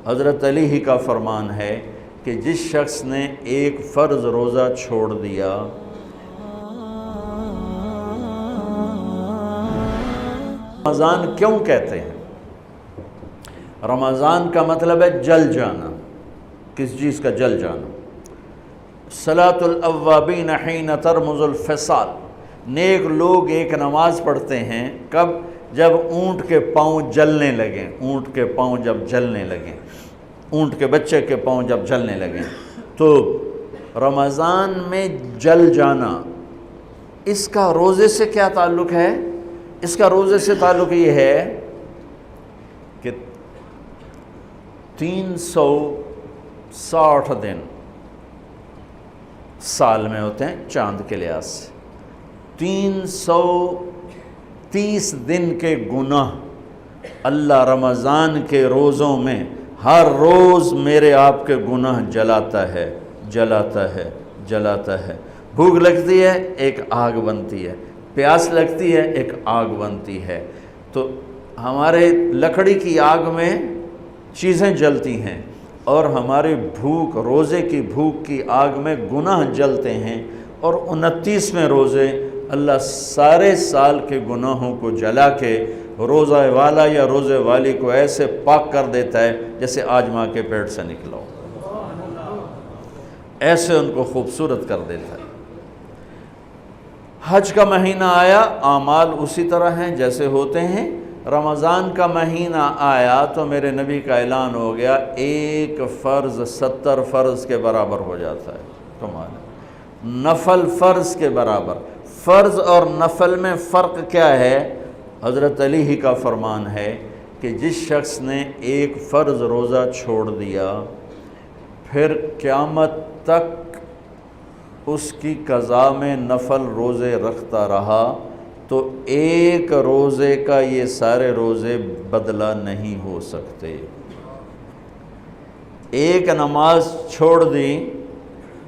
حضرت علی ہی کا فرمان ہے کہ جس شخص نے ایک فرض روزہ چھوڑ دیا، رمضان کیوں کہتے ہیں؟ رمضان کا مطلب ہے جل جانا، کس چیز کا جل جانا؟ صلاۃ الاوابین حین ترمز الفصال، نیک لوگ ایک نماز پڑھتے ہیں کب؟ جب اونٹ کے پاؤں جلنے لگیں، اونٹ کے پاؤں جب جلنے لگیں، اونٹ کے بچے کے پاؤں جب جلنے لگیں، تو رمضان میں جل جانا، اس کا روزے سے کیا تعلق ہے؟ اس کا روزے سے تعلق یہ ہے کہ 360 دن سال میں ہوتے ہیں چاند کے لحاظ سے، 330 دن کے گناہ اللہ رمضان کے روزوں میں ہر روز میرے آپ کے گناہ جلاتا ہے، جلاتا ہے، جلاتا ہے۔ بھوک لگتی ہے ایک آگ بنتی ہے، پیاس لگتی ہے ایک آگ بنتی ہے، تو ہمارے لکڑی کی آگ میں چیزیں جلتی ہیں اور ہماری بھوک، روزے کی بھوک کی آگ میں گناہ جلتے ہیں، اور 29ویں روزے اللہ سارے سال کے گناہوں کو جلا کے روزہ والا یا روزے والی کو ایسے پاک کر دیتا ہے جیسے آج ماں کے پیٹ سے نکلا ہو، ایسے ان کو خوبصورت کر دیتا ہے۔ حج کا مہینہ آیا، اعمال اسی طرح ہیں جیسے ہوتے ہیں۔ رمضان کا مہینہ آیا تو میرے نبی کا اعلان ہو گیا، ایک فرض 70 فرض کے برابر ہو جاتا ہے۔ کمال ہے، نفل فرض کے برابر۔ فرض اور نفل میں فرق کیا ہے؟ حضرت علی ہی کا فرمان ہے کہ جس شخص نے ایک فرض روزہ چھوڑ دیا، پھر قیامت تک اس کی قضا میں نفل روزے رکھتا رہا، تو ایک روزے کا یہ سارے روزے بدلہ نہیں ہو سکتے۔ ایک نماز چھوڑ دی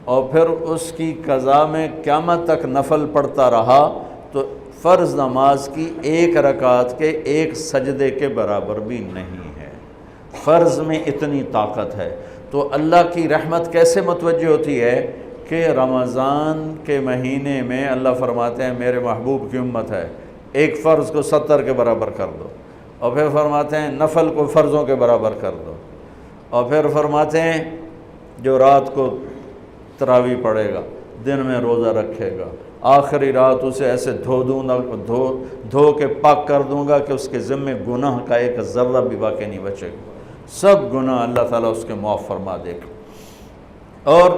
اور پھر اس کی قضا میں قیامت تک نفل پڑھتا رہا، تو فرض نماز کی ایک رکعت کے ایک سجدے کے برابر بھی نہیں ہے۔ فرض میں اتنی طاقت ہے، تو اللہ کی رحمت کیسے متوجہ ہوتی ہے کہ رمضان کے مہینے میں اللہ فرماتے ہیں میرے محبوب کی امت ہے، ایک فرض کو 70 کے برابر کر دو، اور پھر فرماتے ہیں نفل کو فرضوں کے برابر کر دو، اور پھر فرماتے ہیں جو رات کو تراویح پڑھے گا، دن میں روزہ رکھے گا، آخری رات اسے ایسے دھو کے پاک کر دوں گا کہ اس کے ذمے گناہ کا ایک ذرہ بھی باقی نہیں بچے گا، سب گناہ اللہ تعالیٰ اس کے معاف فرما دے گا۔ اور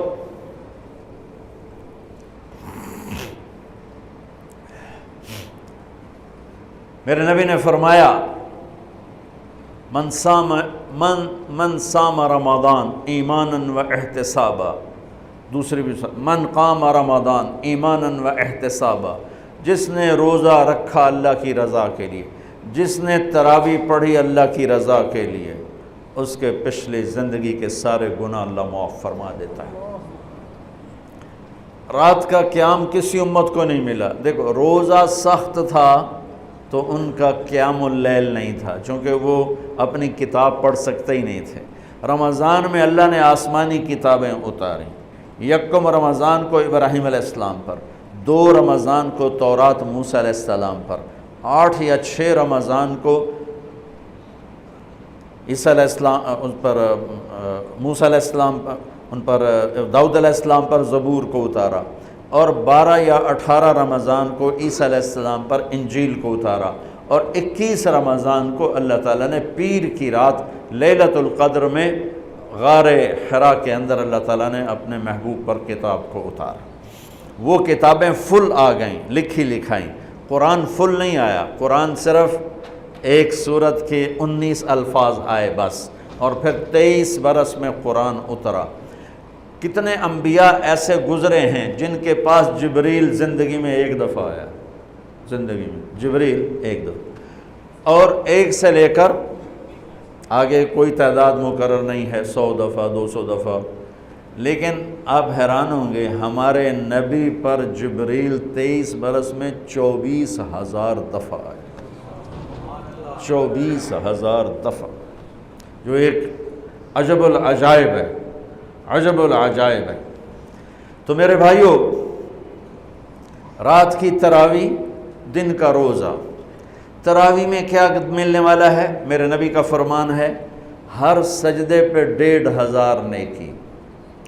میرے نبی نے فرمایا من صام رمضان ایمانا و احتسابا، دوسری بھی من قام رمضان ایمانا و احتسابا، جس نے روزہ رکھا اللہ کی رضا کے لیے، جس نے تراویح پڑھی اللہ کی رضا کے لیے، اس کے پچھلی زندگی کے سارے گناہ اللہ معاف فرما دیتا ہے۔ رات کا قیام کسی امت کو نہیں ملا۔ دیکھو روزہ سخت تھا تو ان کا قیام اللیل نہیں تھا، چونکہ وہ اپنی کتاب پڑھ سکتے ہی نہیں تھے۔ رمضان میں اللہ نے آسمانی کتابیں اتاریں، یکم رمضان کو ابراہیم علیہ السلام پر، 2 رمضان کو تورات موسیٰ علیہ السلام پر، 8 یا 6 رمضان کو عیسیٰ علیہ السلام ان پر، موسیٰ علیہ السلام پر، ان پر داؤد علیہ السلام پر زبور کو اتارا، اور 12 یا 18 رمضان کو عیسیٰ علیہ السلام پر انجیل کو اتارا، اور 21 رمضان کو اللہ تعالیٰ نے پیر کی رات لیلۃ القدر میں غار حرا کے اندر اللہ تعالیٰ نے اپنے محبوب پر کتاب کو اتارا۔ وہ کتابیں فل آ گئیں، لکھی لکھائیں۔ قرآن فل نہیں آیا، قرآن صرف ایک سورت کے 19 الفاظ آئے بس، اور پھر 23 برس میں قرآن اترا۔ کتنے انبیاء ایسے گزرے ہیں جن کے پاس جبریل زندگی میں ایک دفعہ آیا، زندگی میں جبریل ایک دفعہ، اور 1 سے لے کر آگے کوئی تعداد مقرر نہیں ہے، 100 دفعہ 200 دفعہ، لیکن آپ حیران ہوں گے ہمارے نبی پر جبریل 23 برس میں 24,000 دفعہ آئے، 24,000 دفعہ، جو ایک عجب العجائب ہے، عجب العجائب ہے۔ تو میرے بھائیوں، رات کی تراویح، دن کا روزہ، تراویح میں کیا ملنے والا ہے؟ میرے نبی کا فرمان ہے ہر سجدے پہ 1500 نیکی،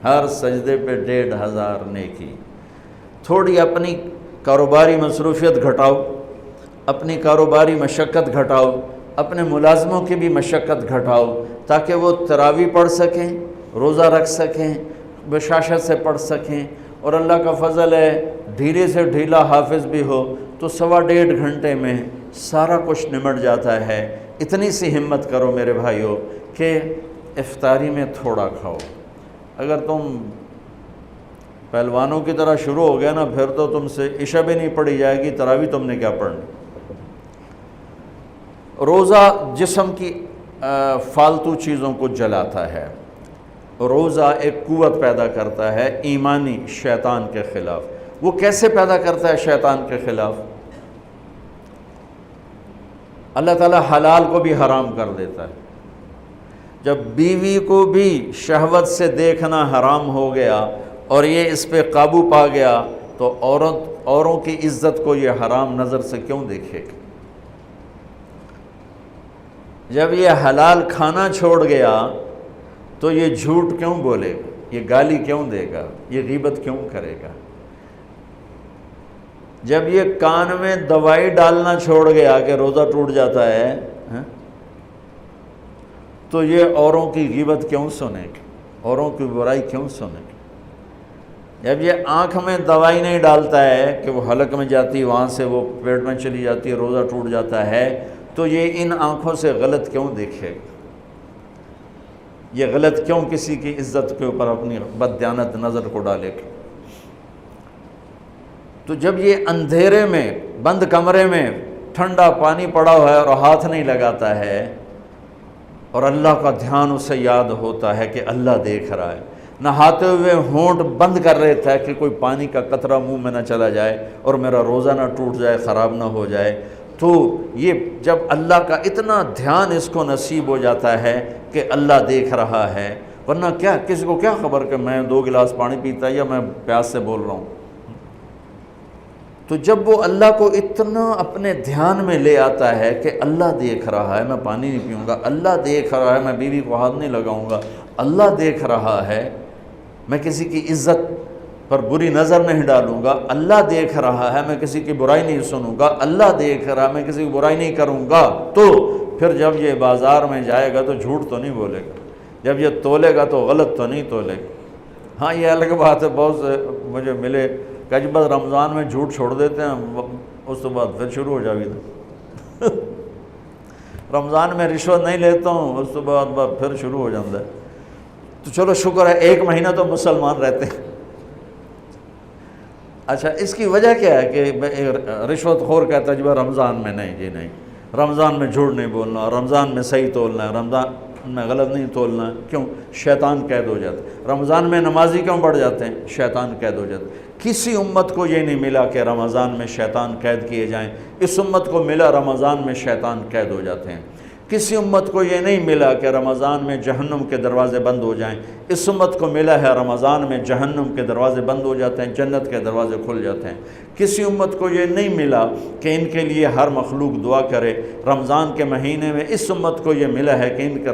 ہر سجدے پہ 1500 نیکی۔ تھوڑی اپنی کاروباری مصروفیت گھٹاؤ، اپنی کاروباری مشقت گھٹاؤ، اپنے ملازموں کی بھی مشقت گھٹاؤ، تاکہ وہ تراویح پڑھ سکیں، روزہ رکھ سکیں، بشاشت سے پڑھ سکیں، اور اللہ کا فضل ہے ڈھیلے سے ڈھیلا حافظ بھی ہو تو 1.5 گھنٹے میں سارا کچھ نمٹ جاتا ہے۔ اتنی سی ہمت کرو میرے بھائیوں کہ افطاری میں تھوڑا کھاؤ۔ اگر تم پہلوانوں کی طرح شروع ہو گیا نا، پھر تو تم سے عشاء بھی نہیں پڑھی جائے گی، تراویح تم نے کیا پڑھنی۔ روزہ جسم کی فالتو چیزوں کو جلاتا ہے، روزہ ایک قوت پیدا کرتا ہے ایمانی شیطان کے خلاف۔ وہ کیسے پیدا کرتا ہے شیطان کے خلاف؟ اللہ تعالیٰ حلال کو بھی حرام کر دیتا ہے۔ جب بیوی کو بھی شہوت سے دیکھنا حرام ہو گیا اور یہ اس پہ قابو پا گیا تو اوروں کی عزت کو یہ حرام نظر سے کیوں دیکھے گا؟ جب یہ حلال کھانا چھوڑ گیا تو یہ جھوٹ کیوں بولے گا؟ یہ گالی کیوں دے گا؟ یہ غیبت کیوں کرے گا؟ جب یہ کان میں دوائی ڈالنا چھوڑ گیا کہ روزہ ٹوٹ جاتا ہے تو یہ اوروں کی غیبت کیوں سنے گا؟ اوروں کی برائی کیوں سنے گا؟ جب یہ آنکھ میں دوائی نہیں ڈالتا ہے کہ وہ حلق میں جاتی، وہاں سے وہ پیٹ میں چلی جاتی ہے، روزہ ٹوٹ جاتا ہے، تو یہ ان آنکھوں سے غلط کیوں دیکھے گا؟ یہ غلط کیوں کسی کی عزت کے اوپر اپنی بددیانت نظر کو ڈالے گا؟ تو جب یہ اندھیرے میں بند کمرے میں ٹھنڈا پانی پڑا ہوا ہے اور ہاتھ نہیں لگاتا ہے اور اللہ کا دھیان اسے یاد ہوتا ہے کہ اللہ دیکھ رہا ہے، نہاتے ہوئے ہونٹ بند کر رہتا ہے کہ کوئی پانی کا قطرہ منہ میں نہ چلا جائے اور میرا روزہ نہ ٹوٹ جائے، خراب نہ ہو جائے، تو یہ جب اللہ کا اتنا دھیان اس کو نصیب ہو جاتا ہے کہ اللہ دیکھ رہا ہے، ورنہ کیا کسی کو کیا خبر کہ میں 2 گلاس پانی پیتا یا میں پیاس سے بول رہا ہوں۔ تو جب وہ اللہ کو اتنا اپنے دھیان میں لے آتا ہے کہ اللہ دیکھ رہا ہے، میں پانی نہیں پیوں گا، اللہ دیکھ رہا ہے، میں بیوی کو ہاتھ نہیں لگاؤں گا، اللہ دیکھ رہا ہے، میں کسی کی عزت پر بری نظر نہیں ڈالوں گا، اللہ دیکھ رہا ہے، میں کسی کی برائی نہیں سنوں گا، اللہ دیکھ رہا ہے، میں کسی کی برائی نہیں کروں گا، تو پھر جب یہ بازار میں جائے گا تو جھوٹ تو نہیں بولے گا، جب یہ تولے گا تو غلط تو نہیں تولے گا۔ ہاں یہ الگ بات ہے، بہت سے مجھے ملے کہ جب بس رمضان میں جھوٹ چھوڑ دیتے ہیں، اس کے بعد پھر شروع ہو جاوی تھا رمضان میں رشوت نہیں لیتا ہوں، اس کے بعد پھر شروع ہو جاتا ہے۔ تو چلو شکر ہے 1 مہینہ تو مسلمان رہتے ہیں۔ اچھا اس کی وجہ کیا ہے کہ رشوت خور کہتا ہے جی رمضان میں نہیں، جی نہیں، رمضان میں جھوٹ نہیں بولنا، رمضان میں صحیح تولنا ہے، رمضان میں غلط نہیں تولنا ہے۔ کیوں؟ شیطان قید ہو جاتا ہے۔ رمضان میں نمازی کیوں بڑھ جاتے ہیں؟ شیطان قید ہو جاتا ہے۔ کسی امت کو یہ نہیں ملا کہ رمضان میں شیطان قید کیے جائیں، اس امت کو ملا رمضان میں شیطان قید ہو جاتے ہیں۔ کسی امت کو یہ نہیں ملا کہ رمضان میں جہنم کے دروازے بند ہو جائیں، اس امت کو ملا ہے رمضان میں جہنم کے دروازے بند ہو جاتے ہیں، جنت کے دروازے کھل جاتے ہیں۔ کسی امت کو یہ نہیں ملا کہ ان کے لیے ہر مخلوق دعا کرے، رمضان کے مہینے میں اس امت کو یہ ملا ہے کہ ان کے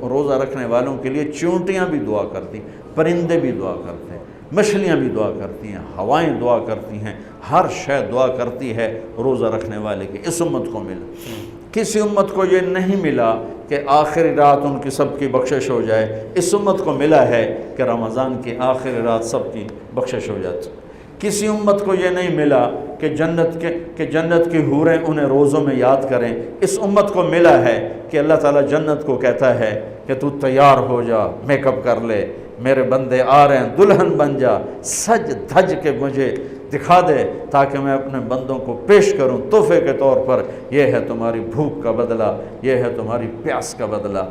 روزہ رکھنے والوں کے لیے چونٹیاں بھی دعا کرتی، پرندے بھی دعا کرتے ہیں، مچھلیاں بھی دعا کرتی ہیں، ہوائیں دعا کرتی ہیں، ہر شے دعا کرتی ہے روزہ رکھنے والے کی۔ اس امت کو ملا۔ کسی امت کو یہ نہیں ملا کہ آخری رات ان کی سب کی بخشش ہو جائے، اس امت کو ملا ہے کہ رمضان کی آخری رات سب کی بخشش ہو جاتی۔ کسی امت کو یہ نہیں ملا کہ جنت کی حوریں انہیں روزوں میں یاد کریں، اس امت کو ملا ہے کہ اللہ تعالیٰ جنت کو کہتا ہے کہ تو تیار ہو جا، میک اپ کر لے، میرے بندے آ رہے ہیں، دلہن بن جا، سج دھج کے مجھے دکھا دے تاکہ میں اپنے بندوں کو پیش کروں تحفے کے طور پر۔ یہ ہے تمہاری بھوک کا بدلہ، یہ ہے تمہاری پیاس کا بدلہ۔